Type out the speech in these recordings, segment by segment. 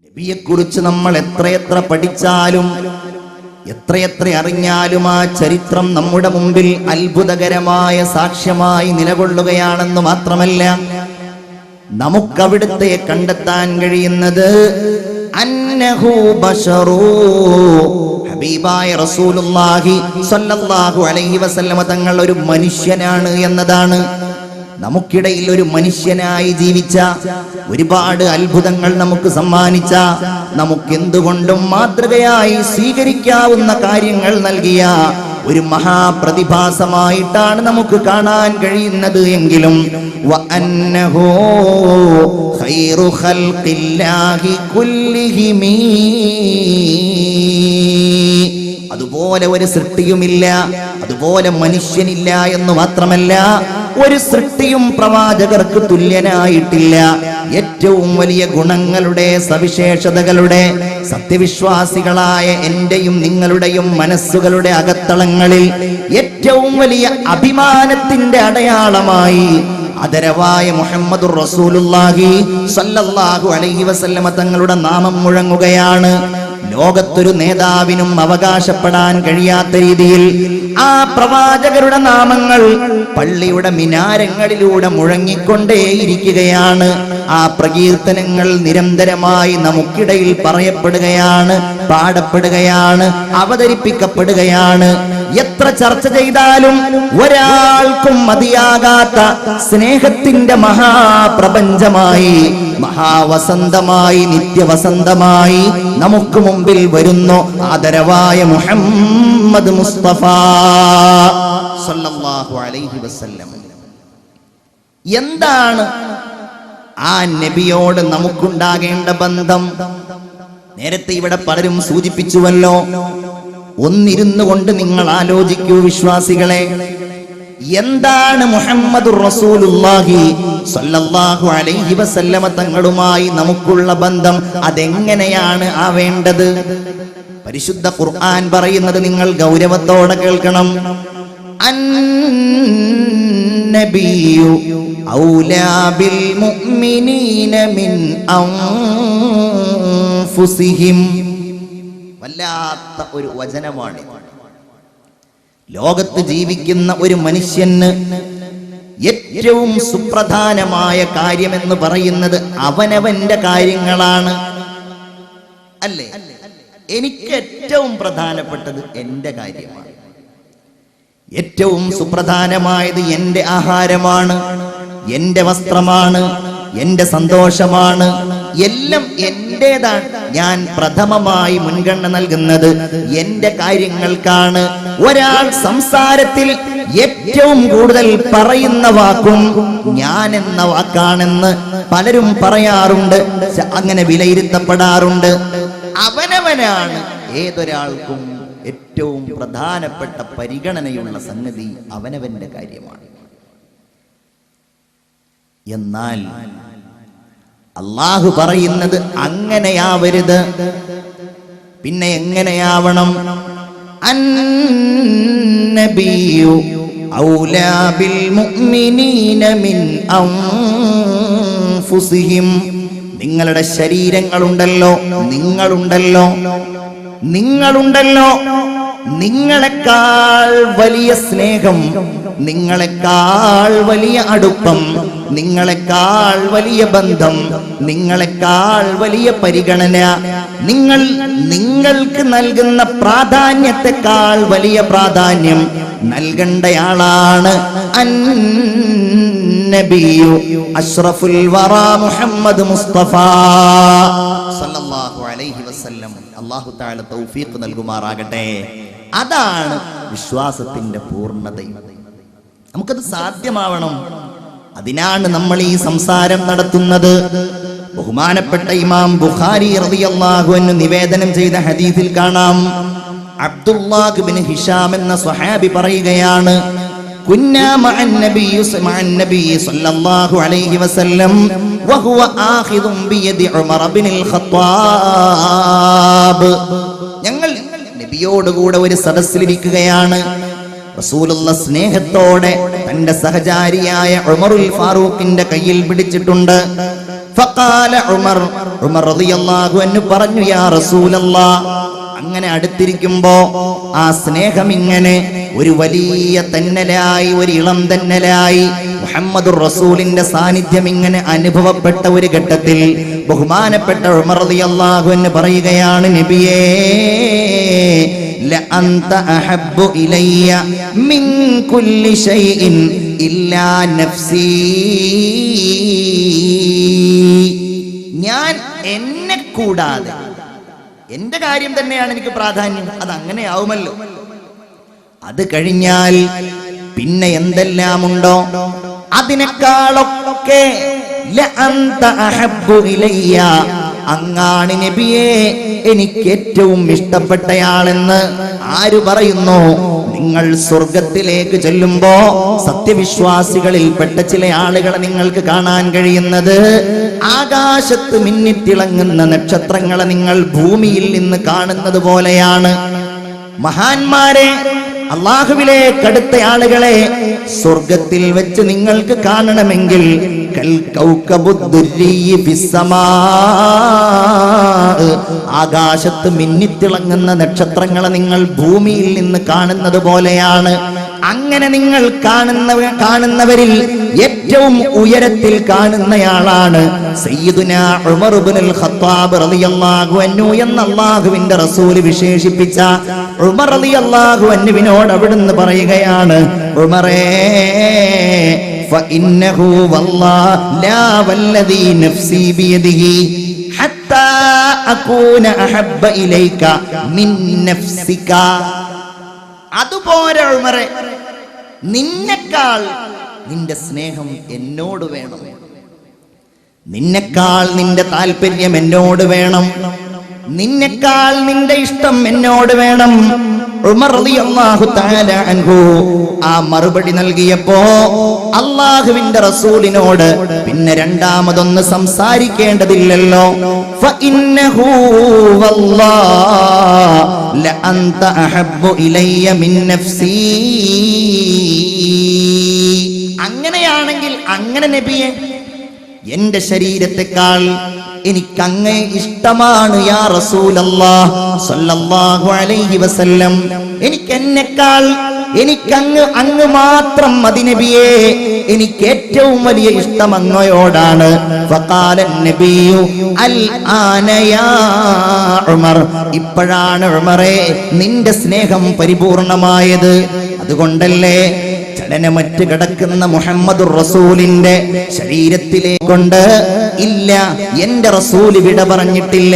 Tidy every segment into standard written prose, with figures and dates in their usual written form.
നബിയെക്കുറിച്ച് നമ്മൾ എത്രയെത്ര പഠിച്ചാലും എത്രയെത്ര അറിഞ്ഞാലും ആ ചരിത്രം നമ്മുടെ മുമ്പിൽ അത്ഭുതകരമായ സാക്ഷ്യമായി നിലകൊള്ളുകയാണെന്ന് മാത്രമല്ല, നമുക്കവിടുത്തെ കണ്ടെത്താൻ കഴിയുന്നത് അന്നഹു ബശറൂ, ഹബീബായ റസൂലുള്ളാഹി സ്വല്ലല്ലാഹു അലൈഹി വസല്ലമ തങ്ങൾ ഒരു മനുഷ്യനാണ് എന്നതാണ്. നമുക്കിടയിൽ ഒരു മനുഷ്യനായി ജീവിച്ച, ഒരുപാട് അത്ഭുതങ്ങൾ നമുക്ക് സമ്മാനിച്ച, നമുക്കെന്തുകൊണ്ടും മാതൃകയായി സ്വീകരിക്കാവുന്ന കാര്യങ്ങൾ നൽകിയ ഒരു മഹാപ്രതിഭാസമായിട്ടാണ് നമുക്ക് കാണാൻ കഴിയുന്നത് എങ്കിലും വഅന്നഹു ഖൈറു ഖൽഖില്ലാഹി കുല്ലിഹിം, അതുപോലെ ഒരു സൃഷ്ടിയുമില്ല, അതുപോലെ മനുഷ്യനില്ല എന്ന് മാത്രമല്ല, ഒരു സൃഷ്ടിയും പ്രവാചകർക്ക് തുല്യനായിട്ടില്ല. ഏറ്റവും വലിയ ഗുണങ്ങളുടെ, സവിശേഷതകളുടെ, സത്യവിശ്വാസികളായ എന്റെയും നിങ്ങളുടെയും മനസ്സുകളുടെ അകത്തളങ്ങളിൽ ഏറ്റവും വലിയ അഭിമാനത്തിന്റെ അടയാളമായി ആദരവായ മുഹമ്മദുർ റസൂലുള്ളാഹി സ്വല്ലല്ലാഹു അലൈഹി വസല്ലമ തങ്ങളുടെ നാമം മുഴങ്ങുകയാണ്. ലോകത്തൊരു നേതാവിനും അവകാശപ്പെടാൻ കഴിയാത്ത രീതിയിൽ ആ പ്രവാചകരുടെ നാമങ്ങൾ പള്ളിയുടെ മിനാരങ്ങളിലൂടെ മുഴങ്ങിക്കൊണ്ടേയിരിക്കുകയാണ്. ആ പ്രകീർത്തനങ്ങൾ നിരന്തരമായി നമുക്കിടയിൽ പറയപ്പെടുകയാണ്, പാടപ്പെടുകയാണ്, അവതരിപ്പിക്കപ്പെടുകയാണ്. എത്ര ചർച്ച ചെയ്താലും ഒരാൾക്കും മതിയാകാത്ത സ്നേഹത്തിന്റെ മഹാപ്രപഞ്ചമായി, മഹാവസന്തമായി, നിത്യവസന്തമായി നമുക്ക് മുമ്പിൽ വരുന്നു ആദരവായ മുഹമ്മദ് മുസ്തഫ സല്ലല്ലാഹു അലൈഹി വസല്ലം. എന്താണ് ആ നബിയോട് നമുക്കുണ്ടാകേണ്ട ബന്ധം? നേരത്തെ ഇവിടെ പലരും സൂചിപ്പിച്ചുവല്ലോ. ഒന്നിരുന്നു കൊണ്ട് നിങ്ങൾ ആലോചിക്കൂ വിശ്വാസികളെ, എന്താണ് മുഹമ്മദുർ റസൂലുള്ളാഹി സ്വല്ലല്ലാഹു അലൈഹി വസല്ലമ തങ്ങളുമായി നമുക്കുള്ള ബന്ധം? അതെങ്ങനെയാണ് ആവേണ്ടത്? പരിശുദ്ധ ഖുർആൻ പറയുന്നത് നിങ്ങൾ ഗൗരവത്തോടെ കേൾക്കണം. അന്നബിയു ഔലാ ബിൽ മുഅ്മിനീന മിൻ അൻഫുസിഹിം. വല്ലാത്ത ഒരു വചനമാണ്. ലോകത്ത് ജീവിക്കുന്ന ഒരു മനുഷ്യന് ഏറ്റവും സുപ്രധാനമായ കാര്യമെന്ന് പറയുന്നത് അവനവന്റെ കാര്യങ്ങളാണ്, അല്ലേ? എനിക്ക് ഏറ്റവും പ്രധാനപ്പെട്ടത് എന്റെ കാര്യമാണ്. ഏറ്റവും സുപ്രധാനമായത് എന്റെ ആഹാരമാണ്, എന്റെ വസ്ത്രമാണ്, എന്റെ സന്തോഷമാണ്, എല്ലാം എന്റേതാണ്. ഞാൻ പ്രഥമമായി മുൻഗണന നൽകുന്നത് എന്റെ കാര്യങ്ങൾക്കാണ്. ഒരാൾ സംസാരത്തിൽ ഏറ്റവും കൂടുതൽ പറയുന്ന വാക്കും ഞാൻ എന്ന വാക്കാണെന്ന് പലരും പറയാറുണ്ട്, അങ്ങനെ വിലയിരുത്തപ്പെടാറുണ്ട്. അവനവനാണ് ഏതൊരാൾക്കും ഏറ്റവും പ്രധാനപ്പെട്ട പരിഗണനയുള്ള സംഗതി അവനവന്റെ കാര്യമാണ്. എന്നാൽ അല്ലാഹു പറയുന്നത് അങ്ങനെയാവരുത്. പിന്നെ എങ്ങനെയാവണം? അന്നബിയു ഔലാ ബിൽ മുഅ്മിനീന മിൻ അൻഫുസിഹിം. നിങ്ങളുടെ ശരീരങ്ങളുണ്ടല്ലോ, നിങ്ങളുണ്ടല്ലോ, നിങ്ങളെക്കാൾ വലിയ സ്നേഹം, നിങ്ങളെക്കാൾ വലിയ അടുപ്പം, നിങ്ങളെക്കാൾ വലിയ ബന്ധം, നിങ്ങളെക്കാൾ വലിയ പരിഗണന, നിങ്ങൾക്ക് നൽകുന്ന പ്രാധാന്യത്തെക്കാൾ വലിയ പ്രാധാന്യം നൽകേണ്ടയാളാണ് അന്നബിയു അഷ്റഫുൽ വറാ മുഹമ്മദ് മുസ്തഫ സല്ലല്ലാഹു അലൈഹി വസല്ലം. അല്ലാഹു തആല തൗഫീഖ് നൽകുമാറാകട്ടെ. അതാണ് വിശ്വാസത്തിന്റെ പൂർണ്ണത. നമുക്കത് സാധ്യമാവണം. അതിനാണ് നമ്മൾ ഈ സംസാരം നടത്തുന്നത്. ബഹുമാനപ്പെട്ട ഇമാം ബുഖാരി റളിയല്ലാഹു അൻഹു നിവേദനം ചെയ്ത ഹദീസിൽ കാണാം, അബ്ദുല്ലാഹ് ഇബ്നു ഹിഷാം എന്ന സ്വഹാബി പറയുകയാണ്, കുന്നാ മഅൻ നബി സല്ലല്ലാഹു അലൈഹി വസല്ലം വഹുവ ആഖിദുൻ ബിയദി ഉമർ ഇബ്നുൽ ഖത്താബ്. ഞങ്ങൾ നബിയോടുകൂടെ ഒരു സദസ്സിലിരിക്കുകയാണ്. റസൂലുള്ള സ്നേഹത്തോടെ തന്റെ സഹചാരിയായ ഉമറുൽ ഫാറൂഖിന്റെ കയ്യിൽ പിടിച്ചിട്ടുണ്ട്. ഫഖാല ഉമർ റളിയല്ലാഹു അൻഹു പറഞ്ഞു, യാ റസൂലല്ലാഹ്, അങ്ങനെ അടുത്തിരിക്കുമ്പോ ആ സ്നേഹം ഇങ്ങനെ ഒരു വലിയ തന്നലായി, ഒരു ഇളം തന്നലായി മുഹമ്മദുർ റസൂലിന്റെ സാന്നിധ്യം ഇങ്ങനെ അനുഭവപ്പെട്ട ഒരു ഘട്ടത്തിൽ ബഹുമാനപ്പെട്ട ഉമർ റളിയല്ലാഹു അൻഹു പറയുകയാണ്, നബിയേ, ലഅൻത അഹബ്ബു ഇലയ്യ മിൻ കുല്ലി ശൈഇൻ ഇല്ലാ നഫ്സി. ഞാൻ എന്നെ കൂടാതെ എന്റെ കാര്യം തന്നെയാണ് എനിക്ക് പ്രാധാന്യം. അത് അങ്ങനെ ആവുമല്ലോ. അത് കഴിഞ്ഞാൽ പിന്നെ എന്തെല്ലാം ഉണ്ടോ അതിനേക്കാളൊക്കെ ലഅൻത അഹബ്ബു ഇലയ്യ, അങ്ങാണ് നബിയെ എനിക്ക് ഏറ്റവും ഇഷ്ടപ്പെട്ടയാളെന്ന് ആര് പറയുന്നു? നിങ്ങൾ സ്വർഗത്തിലേക്ക് ചെല്ലുമ്പോ സത്യവിശ്വാസികളിൽപ്പെട്ട ചില ആളുകളെ നിങ്ങൾക്ക് കാണാൻ കഴിയുന്നത് ആകാശത്ത് മിന്നിത്തിളങ്ങുന്ന നക്ഷത്രങ്ങളെ നിങ്ങൾ ഭൂമിയിൽ നിന്ന് കാണുന്നത് പോലെയാണ്. മഹാന്മാരെ, അല്ലാഹുവിലേക്ക് അടുത്ത ആളുകളെ സ്വർഗത്തിൽ വെച്ച് നിങ്ങൾക്ക് കാണണമെങ്കിൽ ആകാശത്ത് മിന്നിത്തിളങ്ങുന്ന നക്ഷത്രങ്ങളെ നിങ്ങൾ ഭൂമിയിൽ നിന്ന് കാണുന്നത് പോലെയാണ്. അങ്ങനെ നിങ്ങൾ കാണുന്നവരിൽ ഏറ്റവും ഉയരത്തിൽ കാണുന്നയാളാണ് സയ്യിദുനാ ഉമർ ഇബ്നുൽ ഖത്താബ് റളിയല്ലാഹു അൻഹു എന്ന് അല്ലാഹുവിന്റെ റസൂൽ വിശേഷിപ്പിച്ച ഉമർ റളിയല്ലാഹു അൻഹുവിനോട് അവിടുന്ന് പറയുകയാണ്, ഉമറേ, ഫഇന്നഹു വല്ലാഹി ലാ വല്ലദീ നഫ്സി ബിയദിഹി ഹത്താ അകൂന അഹബ്ബ ഇലൈക മിൻ നഫ്സിക. അതുപോലെ ഉമറേ, നിന്നെക്കാൾ നിന്റെ സ്നേഹം എന്നോട് വേണം, നിന്നെക്കാൾ നിന്റെ താല്പര്യം എന്നോട് വേണം, നിന്നെക്കാൾ നിന്റെ ഇഷ്ടം എന്നോട് വേണം. ഉമർ റളിയല്ലാഹു തആല അൻഹു ആ മറുപടി നൽകിയപ്പോ അല്ലാഹുവിന്റെ റസൂലിനോട് പിന്നെ രണ്ടാമതൊന്ന് സംസാരിക്കേണ്ടതില്ലല്ലോ. ഫഇന്നഹു വല്ലാഹി ലഅൻത അഹബ്ബു ഇലയ്യ മിൻ നഫ്സി. അങ്ങനെയാണെങ്കിൽ അങ്ങനെ നബിയെ, എന്റെ ശരീരത്തെക്കാൾ എനിക്കങ്ങേ ഇഷ്ടമാണ് യാ റസൂലല്ലാഹ് സ്വല്ലല്ലാഹു അലൈഹി വസല്ലം. എനിക്കങ്ങ് മാത്രം മതി നബിയേ, എനിക്ക് ഏറ്റവും വലിയ ഇഷ്ടം അങ്ങയോടാണ്. ഫഖാല നബിയു അൽ ആന യാ ഉമർ, ഇപ്പോഴാണ് ഉമറേ നിന്റെ സ്നേഹം പരിപൂർണമായത്. അതുകൊണ്ടല്ലേ ചലനമറ്റ് കിടക്കുന്ന മുഹമ്മദുർ റസൂലിന്റെ ശരീരത്തിലേക്കൊണ്ട് ഇല്ല, എന്റെ റസൂൽ വിട പറഞ്ഞിട്ടില്ല.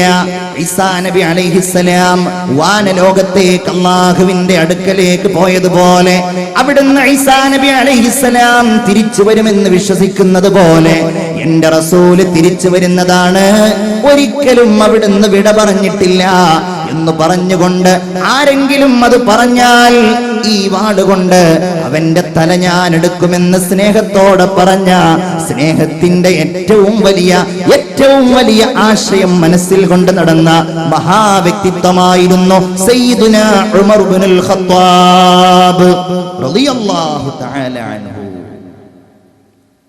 ഈസാ നബി അലൈഹിസ്സലാം വാനലോകത്തേക്ക് അല്ലാഹുവിന്റെ അടുക്കലേക്ക് പോയതുപോലെ അവിടുന്ന് ഈസാ നബി അലൈഹിസ്സലാം തിരിച്ചു വരുമെന്ന് വിശ്വസിക്കുന്നത് പോലെ എന്റെ റസൂൽ തിരിച്ചു വരുന്നതാണ്, ഒരിക്കലും അവിടുന്ന് വിട പറഞ്ഞിട്ടില്ല എന്ന് പറഞ്ഞുകൊണ്ട് ആരെങ്കിലും അത് പറഞ്ഞാൽ ഈ വാളുകൊണ്ട് അവന്റെ തല ഞാൻ എടുക്കുമെന്ന് സ്നേഹത്തോടെ പറഞ്ഞ സ്നേഹത്തിന്റെ ഏറ്റവും വലിയ ആശയം മനസ്സിൽ കൊണ്ട് നടന്ന മഹാവ്യക്തിത്വമായിരുന്നു സയ്യിദുനാ ഉമർ ഇബ്നുൽ ഖത്താബ് റളിയല്ലാഹു തആല അൻഹു.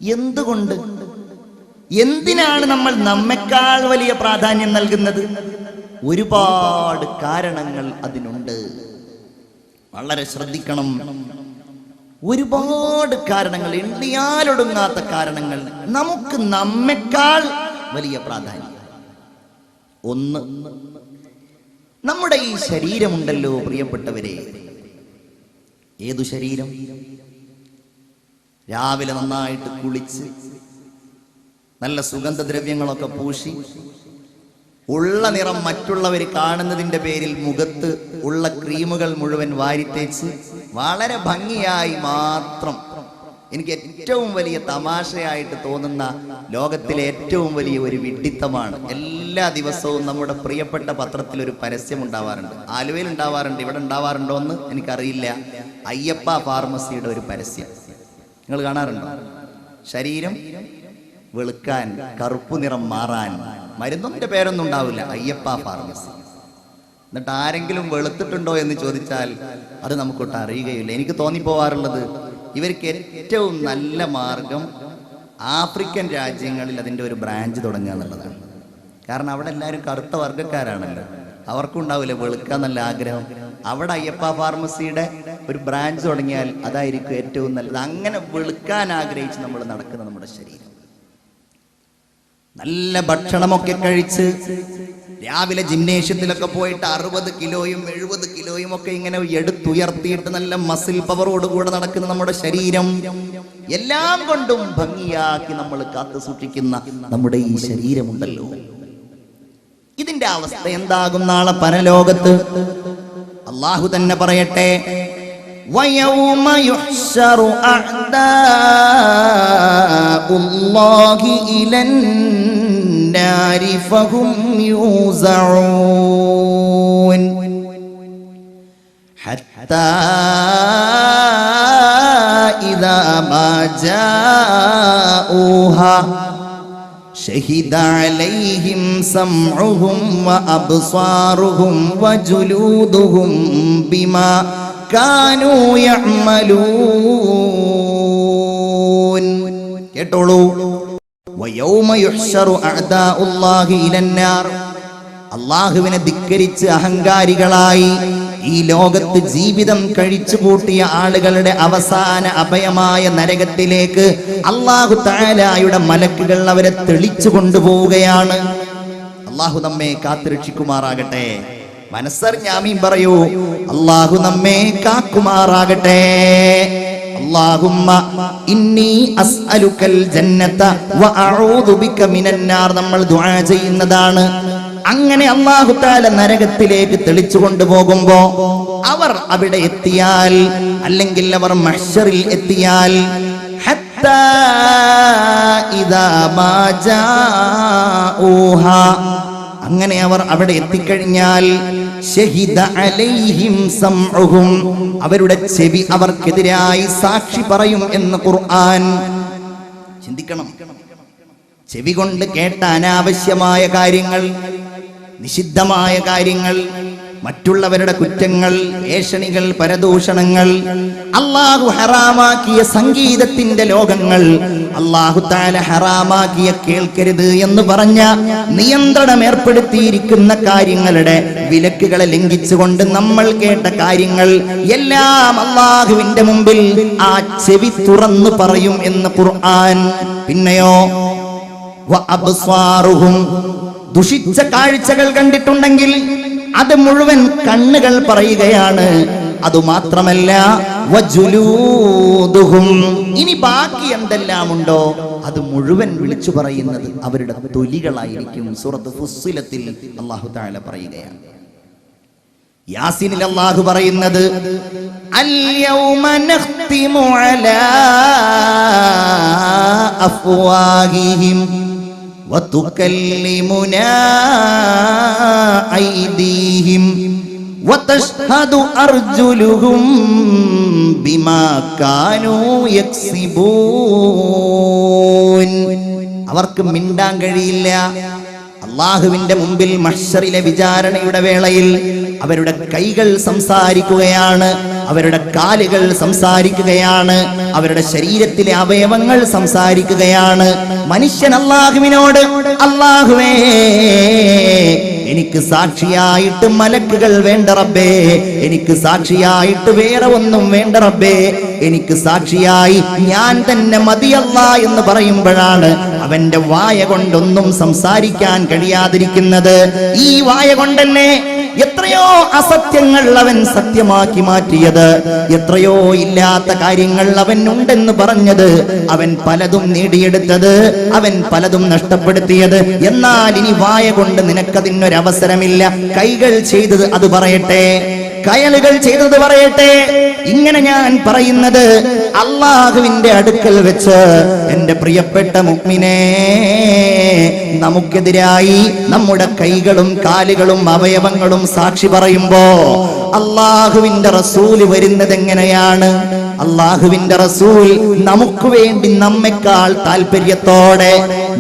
എന്തുകൊണ്ട്, എന്തിനാണ് നമ്മൾ നമ്മെക്കാൾ വലിയ പ്രാധാന്യം നൽകുന്നത്? ഒരുപാട് കാരണങ്ങൾ അതിനുണ്ട്. വളരെ ശ്രദ്ധിക്കണം. ഒരുപാട് കാരണങ്ങൾ, എണ്ണിയാലൊടുങ്ങാത്ത കാരണങ്ങൾ. നമുക്ക് നമ്മെക്കാൾ വലിയ പ്രാധാന്യം. ഒന്ന്, നമ്മുടെ ഈ ശരീരമുണ്ടല്ലോ പ്രിയപ്പെട്ടവരെ, ഏതു ശരീരം? രാവിലെ നന്നായിട്ട് കുളിച്ച് നല്ല സുഗന്ധദ്രവ്യങ്ങളൊക്കെ പൂശി ഉള്ള നിറം മറ്റുള്ളവർ കാണുന്നതിന്റെ പേരിൽ മുഖത്ത് ഉള്ള ക്രീമുകൾ മുഴുവൻ വാരിത്തേച്ച് വളരെ ഭംഗിയായി മാത്രം, എനിക്ക് ഏറ്റവും വലിയ തമാശയായിട്ട് തോന്നുന്ന ലോകത്തിലെ ഏറ്റവും വലിയ ഒരു വിഡ്ഢിത്തമാണ്, എല്ലാ ദിവസവും നമ്മുടെ പ്രിയപ്പെട്ട പത്രത്തിൽ ഒരു പരസ്യം ഉണ്ടാവാറുണ്ട്. ആലുവയിൽ ഉണ്ടാവാറുണ്ട്, ഇവിടെ ഉണ്ടാവാറുണ്ടോ എന്ന് എനിക്കറിയില്ല. അയ്യപ്പ ഫാർമസിയുടെ ഒരു പരസ്യം നിങ്ങൾ കാണാറുണ്ടോ? ശരീരം വെളുക്കാൻ, കറുപ്പു നിറം മാറാൻ, മരുന്നിന്റെ പേരൊന്നും ഉണ്ടാവില്ല, അയ്യപ്പ ഫാർമസി. എന്നിട്ട് ആരെങ്കിലും വെളുത്തിട്ടുണ്ടോ എന്ന് ചോദിച്ചാൽ അത് നമുക്കൊട്ട് അറിയുകയില്ല. എനിക്ക് തോന്നിപ്പോവാറുള്ളത്, ഇവർക്ക് ഏറ്റവും നല്ല മാർഗം ആഫ്രിക്കൻ രാജ്യങ്ങളിൽ അതിൻ്റെ ഒരു ബ്രാഞ്ച് തുടങ്ങുക എന്നുള്ളതാണ്. കാരണം അവിടെ എല്ലാവരും കറുത്ത വർഗ്ഗക്കാരാണല്ലോ, അവർക്കും ഉണ്ടാവില്ല വെളുക്കാൻ നല്ല ആഗ്രഹം. അവിടെ അയ്യപ്പ ഫാർമസിയുടെ ഒരു ബ്രാഞ്ച് തുടങ്ങിയാൽ അതായിരിക്കും ഏറ്റവും നല്ലത്. അങ്ങനെ വെളുക്കാൻ ആഗ്രഹിച്ച് നമ്മൾ നടക്കുന്ന നമ്മുടെ ശരീരം, നല്ല ഭക്ഷണമൊക്കെ കഴിച്ച് രാവിലെ ജിംനേഷ്യത്തിലൊക്കെ പോയിട്ട് 60 കിലോയും 70 കിലോയും ഒക്കെ ഇങ്ങനെ എടുത്തുയർത്തിയിട്ട് നല്ല മസിൽ പവറോടുകൂടെ നടക്കുന്ന നമ്മുടെ ശരീരം, എല്ലാം കൊണ്ടും ഭംഗിയാക്കി നമ്മൾ കാത്തു സൂക്ഷിക്കുന്ന നമ്മുടെ ഈ ശരീരമുണ്ടല്ലോ, ഇതിന്റെ അവസ്ഥ എന്താകും നാളെ പരലോകത്ത്? അല്ലാഹു തന്നെ പറയട്ടെ, وَيَوْمَ يُحْشَرُ أَعْدَاءُ اللَّهِ إِلَى النَّارِ فَهُمْ يُوزَعُونَ حَتَّى إِذَا مَا جَاءُوهَا شهد عليهم سمعهم وأبصارهم وجلودهم بما كانوا يعملون. കേട്ടോളൂ, ويوم يحشر أعداء الله إلى النار. അള്ളാഹുവിനെ ധിക്കരിച്ച് അഹങ്കാരികളായി ഈ ലോകത്ത് ജീവിതം കഴിച്ചു കൂട്ടിയ ആളുകളുടെ അവസാന അഭയമായ നരകത്തിലേക്ക് അല്ലാഹു തആലയുടെ മലക്കുകൾ അവരെ തെളിച്ചു കൊണ്ടുപോവുകയാണ്. അല്ലാഹു നമ്മെ കാത്തുരക്ഷിക്കുമാറാകട്ടെ. മനസ്സറിഞ്ഞാമീൻ പറയൂ, അല്ലാഹു നമ്മെ കാക്കുമാറാകട്ടെ. അല്ലാഹുമ്മ ഇന്നി അസ്അലുക്കൽ ജന്നത വ അഊദു ബിക മിനൻ നാർ നമ്മൾ ദുആ ചെയ്യുന്നതാണ്. അങ്ങനെ അല്ലാഹു തആല നരകത്തിലേക്ക് തെളിച്ചു കൊണ്ടുപോകുമ്പോ അവർ അവിടെ എത്തിയാൽ, അല്ലെങ്കിൽ അവർ മഹ്ശറിൽ എത്തിയാൽ, ഹത്താ ഇദാ മാ ജാഊഹാ, അങ്ങനെ അവർ അവിടെ എത്തിക്കഴിഞ്ഞാൽ, ശഹിദ അലൈഹിം സംഉഹും, അവരുടെ ചെവി അവർക്കെതിരായി സാക്ഷി പറയും എന്ന് ഖുർആൻ. ചിന്തിക്കണം, ചെവി കൊണ്ട് കേട്ട അനാവശ്യമായ കാര്യങ്ങൾ, നിഷിദ്ധമായ കാര്യങ്ങൾ, മറ്റുള്ളവരുടെ കുറ്റങ്ങൾ, ഏഷണികൾ, പരദൂഷണങ്ങൾ, അല്ലാഹു ഹറാമാക്കിയ സംഗീതത്തിന്റെ ലോകങ്ങൾ, അല്ലാഹു തആല ഹറാമാക്കിയ കേൾക്കരുത് എന്ന് പറഞ്ഞ നിയന്ത്രണം ഏർപ്പെടുത്തിയിരിക്കുന്ന കാര്യങ്ങളുടെ വിലക്കുകളെ ലംഘിച്ചുകൊണ്ട് നമ്മൾ കേട്ട കാര്യങ്ങൾ എല്ലാം അല്ലാഹുവിന്റെ മുമ്പിൽ ആ ചെവി തുറന്നു പറയും എന്ന് ഖുർആൻ. പിന്നെയോ വഅബ്സാറുഹും, ദുഷിച്ച കാഴ്ചകൾ കണ്ടിട്ടുണ്ടെങ്കിൽ അത് മുഴുവൻ കണ്ണുകൾ പറയുകയാണ്. അതുമാത്രമല്ല വജുലൂദുഹും, ഇനി ബാക്കി എന്തെല്ലാം ഉണ്ടോ അത് മുഴുവൻ വിളിച്ചു പറയുന്നത് അവരുടെ തൊലികളായിരിക്കും. സൂറത്ത് ഫുസ്സിലത്തിൽ അല്ലാഹു തആല പറയുകയാണ്. യാസീനിൽ അല്ലാഹു പറയുന്നത്, അൽ യൗമ നഖ്തിമു അലാ അഫ്വാഹിഹിം وتكلمنا أيديهم وتشهد أرجلهم بما كانوا يكسبون. അവർക്ക് മിണ്ടാൻ കഴിയില്ല. അല്ലാഹുവിന്റെ മുമ്പിൽ മഹ്ശറിലെ വിചാരണയുടെ വേളയിൽ അവരുടെ കൈകൾ സംസാരിക്കുകയാണ്, അവരുടെ കാലുകൾ സംസാരിക്കുകയാണ്, അവരുടെ ശരീരത്തിലെ അവയവങ്ങൾ സംസാരിക്കുകയാണ്. മനുഷ്യൻ അല്ലാഹുവിനോട്, അല്ലാഹുവേ എനിക്ക് സാക്ഷിയായിട്ട് മലക്കുകൾ വേണ്ട റബ്ബേ, എനിക്ക് സാക്ഷിയായിട്ട് വേറെ ഒന്നും വേണ്ട റബ്ബേ, എനിക്ക് സാക്ഷിയായി ഞാൻ തന്നെ മതിയല്ലാ എന്ന് പറയുമ്പോഴാണ് അവന്റെ വായ കൊണ്ടൊന്നും സംസാരിക്കാൻ കഴിയാതിരിക്കുന്നത്. ഈ വായ കൊണ്ടല്ലേ എത്രയോ അസത്യങ്ങൾ അവൻ സത്യമാക്കി മാറ്റിയത്, എത്രയോ ഇല്ലാത്ത കാര്യങ്ങൾ അവൻ ഉണ്ടെന്ന് പറഞ്ഞത്, അവൻ പലതും നേടിയെടുത്തത്, അവൻ പലതും നഷ്ടപ്പെടുത്തിയത്. എന്നാൽ ഇനി വായ കൊണ്ട് നിനക്കതിനൊരവസരമില്ല. കൈകൾ ചെയ്തത് അത് പറയട്ടെ, കയലുകൾ ചെയ്തത് പറയട്ടെ. ഇങ്ങനെ ഞാൻ പറയുന്നത് അല്ലാഹുവിന്റെ അടുക്കൽ വെച്ച് എന്റെ പ്രിയപ്പെട്ട മുഅ്മിനേ, നമുക്കെതിരായി നമ്മുടെ കൈകളും കാലുകളും അവയവങ്ങളും സാക്ഷി പറയുമ്പോ അല്ലാഹുവിന്റെ റസൂല് വരുന്നത് എങ്ങനെയാണ്? അല്ലാഹുവിന്റെ റസൂൽ നമുക്ക് വേണ്ടി നമ്മെക്കാൾ താല്പര്യത്തോടെ,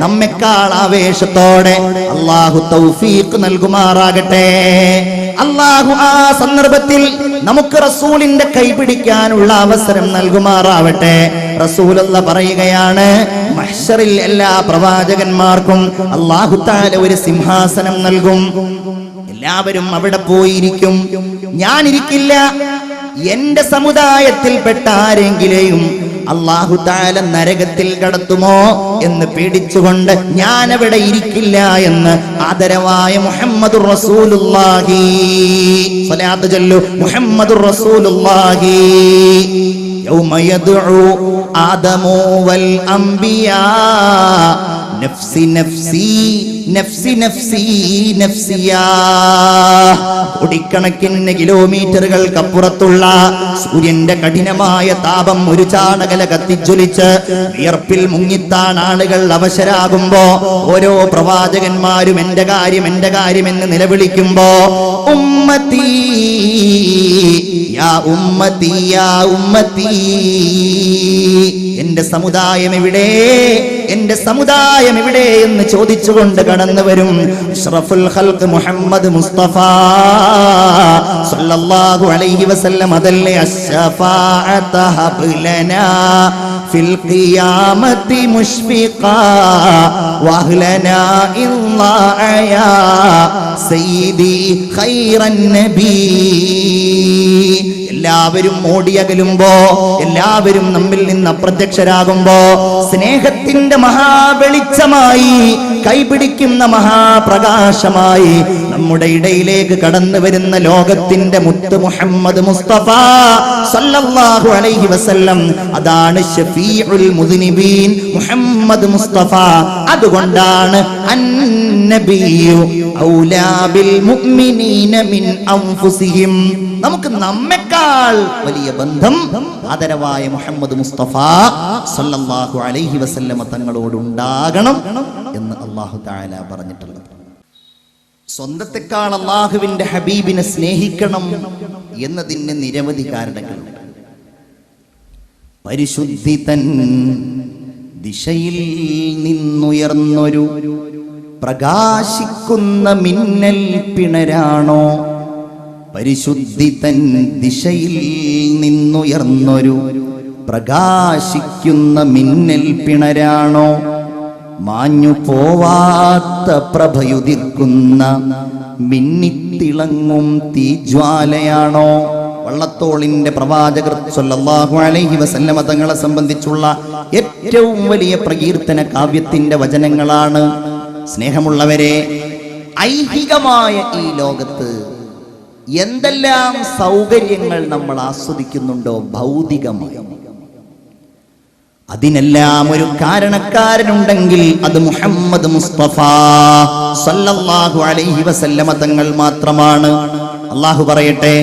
നമ്മെക്കാൾ ആവേശത്തോടെ അല്ലാഹു തൗഫീഖ് നൽകുമാറാകട്ടെ. അല്ലാഹു ആ സന്ദർഭത്തിൽ നമുക്ക് റസൂലിന്റെ കൈപിടിക്കാനുള്ള അവസരം നൽകുമാറാവട്ടെ. റസൂലുള്ള പറയുകയാണ്, മഹ്ശറിൽ എല്ലാ പ്രവാചകന്മാർക്കും അല്ലാഹു തആല ഒരു സിംഹാസനം നൽകും. എല്ലാവരും അവിടെ പോയിരിക്കും. ഞാനിരിക്കില്ല. എന്റെ സമുദായത്തിൽപ്പെട്ട ആരെങ്കിലെയും അല്ലാഹു തആല നരകത്തിൽ കടത്തുമോ എന്ന് പേടിച്ചുകൊണ്ട് ഞാൻ അവിടെ ഇരിക്കില്ല എന്ന് ആദരവായ മുഹമ്മദുർ റസൂലുള്ളാഹി സ്വലാത്ത് ചൊല്ലു. മുഹമ്മദുർ റസൂലുള്ളാഹി യൗമ യദ്ഉ ആദമു വൽ അംബിയാ നഫ്സി നഫ്സി നഫ്സി നഫ്സി നഫ്സിയാ. കോടിക്കണക്കിന് കിലോമീറ്ററുകൾക്കപ്പുറത്തുള്ള സൂര്യന്റെ കഠിനമായ താപം ഒരു ചാണകല കത്തിജ്വലിച്ച് വിയർപ്പിൽ മുങ്ങിത്താൻ ആളുകൾ അവശരാകുമ്പോ ഓരോ പ്രവാചകന്മാരും എന്റെ കാര്യം എന്ന് നിലവിളിക്കുമ്പോ ഉമ്മത്തി യാ ഉമ്മത്തി യാ ഉമ്മത്തി, എന്റെ സമുദായം എവിടെ, എന്റെ സമുദായം എവിടെ എന്ന് ചോദിച്ചുകൊണ്ട് കടന്നു വരും അഷ്റഫുൽ ഖൽഖ് മുഹമ്മദ് മുസ്തഫ സല്ലല്ലാഹു അലൈഹി വസല്ലം. അതല്ലേ അശ്ശഫാഅത ഹബ്ലനാ ഫിൽ ഖിയാമത്തി മുഷ്ഫിഖാ വഹ്ലനാ ഇല്ലാ സയ്യിദി ഖൈറൻ നബി. എല്ലാവരും ഓടിയകലുമ്പോ, എല്ലാവരും നമ്മിൽ നിന്ന് അപ്രത്യക്ഷരാകുമ്പോ സ്നേഹത്തിന്റെ മഹാവെളിച്ചമായി, കൈപിടിക്കുന്ന മഹാപ്രകാശമായി നമ്മുടെ ഇടയിലേക്ക് കടന്നു വരുന്ന ലോകത്തിന്റെ മുത്ത് മുഹമ്മദ് മുസ്തഫ സല്ലല്ലാഹു അലൈഹി വസല്ലം. അതാണ് ശഫീഉൽ മുദ്നിബീൻ മുഹമ്മദ് മുസ്തഫ. അതുകൊണ്ടാണ് അന്നബിയു ഔലാ ബിൽ മുഅ്മിനീന മിൻ അൻഫുസിഹിം. നമുക്ക് നമ്മെക്കാൾ വലിയ ബന്ധം ആദരവായ മുഹമ്മദ് മുസ്തഫ സല്ലല്ലാഹു അലൈഹി വസല്ലമ തങ്ങളോട് ഉണ്ടാകണം എന്ന് അല്ലാഹു തആല പറഞ്ഞിട്ടുള്ളത്. സ്വന്തത്തെക്കാൾ അല്ലാഹുവിന്റെ ഹബീബിനെ സ്നേഹിക്കണം എന്നതിന് നിരവധി കാരണങ്ങളുണ്ട്. പരിശുദ്ധി തൻ ദിശയിൽ നിന്നുയർന്നൊരു പ്രകാശിക്കുന്ന മിന്നൽ പിണരാണോ, പരിശുദ്ധി തൻ ദിശയിൽ നിന്നുയർന്നൊരു പ്രകാശിക്കുന്ന മിന്നൽ പിണരാണോ, മാഞ്ഞു പോവാത്ത പ്രഭയുതിർക്കുന്ന മിന്നിത്തിളങ്ങും തീജ്വാലയാണോ. വള്ളത്തോളിന്റെ പ്രവാചകർ സ്വല്ലല്ലാഹു അലൈഹി വസല്ലമ തങ്ങളെ സംബന്ധിച്ചുള്ള ഏറ്റവും വലിയ പ്രകീർത്തന കാവ്യത്തിന്റെ വചനങ്ങളാണ്. സ്നേഹമുള്ളവരെ, ഐഹികമായ ഈ ലോകത്ത് എന്തെല്ലാം സൗകര്യങ്ങൾ നമ്മൾ ആസ്വദിക്കുന്നുണ്ടോ ഭൗതികമായി, അതിനെല്ലാം ഒരു കാരണക്കാരനുണ്ടെങ്കിൽ അത് മുഹമ്മദ് മുസ്തഫ സല്ലല്ലാഹു അലൈഹി വസല്ലമ തങ്ങൾ മാത്രമാണ്. അല്ലാഹു പറയട്ടെ,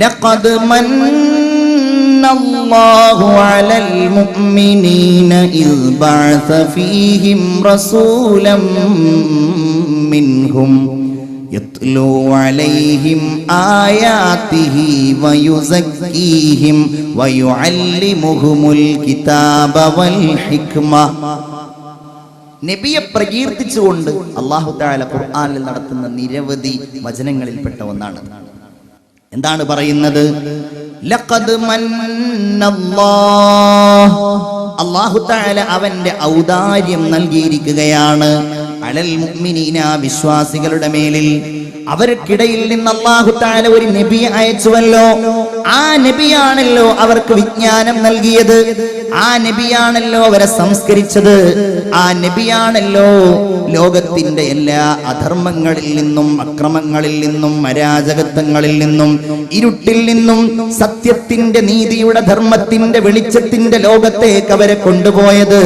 ലഖദ് മന്നല്ലാഹു അലൽ മുഅ്മിനീന ഇദ് ബഅസ ഫീഹിം റസൂലൻ മിൻഹും യത്ലൂ അലൈഹിം ആയാതിഹി വയുസക്കീഹിം വയുഅല്ലിമുഹുമുൽ കിതാബ വൽ ഹിക്മ. നബിയെ പ്രകീർത്തിച്ചുകൊണ്ട് അല്ലാഹു തആല ഖുർആനിൽ നടത്തുന്ന നിരവധി വചനങ്ങളിൽപ്പെട്ട ഒന്നാണ്. എന്താണ് പറയുന്നത്? ലഖദ് മന്നല്ലാഹ്, അല്ലാഹു തആല അവന്റെ ഔദാര്യം നൽകിയിരിക്കുകയാണ് അലൽ മുഅ്മിനീന, വിശ്വാസികളുടെ മേലിൽ. അവർക്കിടയിൽ നിന്ന് അല്ലാഹു തആല ഒരു നബിയെ അയച്ചുവല്ലോ. ആ നബിയാണല്ലോ അവർക്ക് വിജ്ഞാനം നൽകിയത്, ആ നബിയാണല്ലോ അവരെ സംസ്കരിച്ചത്, ആ നബിയാണല്ലോ ലോകത്തിന്റെ എല്ലാ അധർമ്മങ്ങളിൽ നിന്നും അക്രമങ്ങളിൽ നിന്നും അരാജകത്വങ്ങളിൽ നിന്നും ഇരുട്ടിൽ നിന്നും സത്യത്തിന്റെ നീതിയുടെ ധർമ്മത്തിന്റെ വെളിച്ചത്തിന്റെ ലോകത്തേക്ക് അവരെ കൊണ്ടുപോയത്.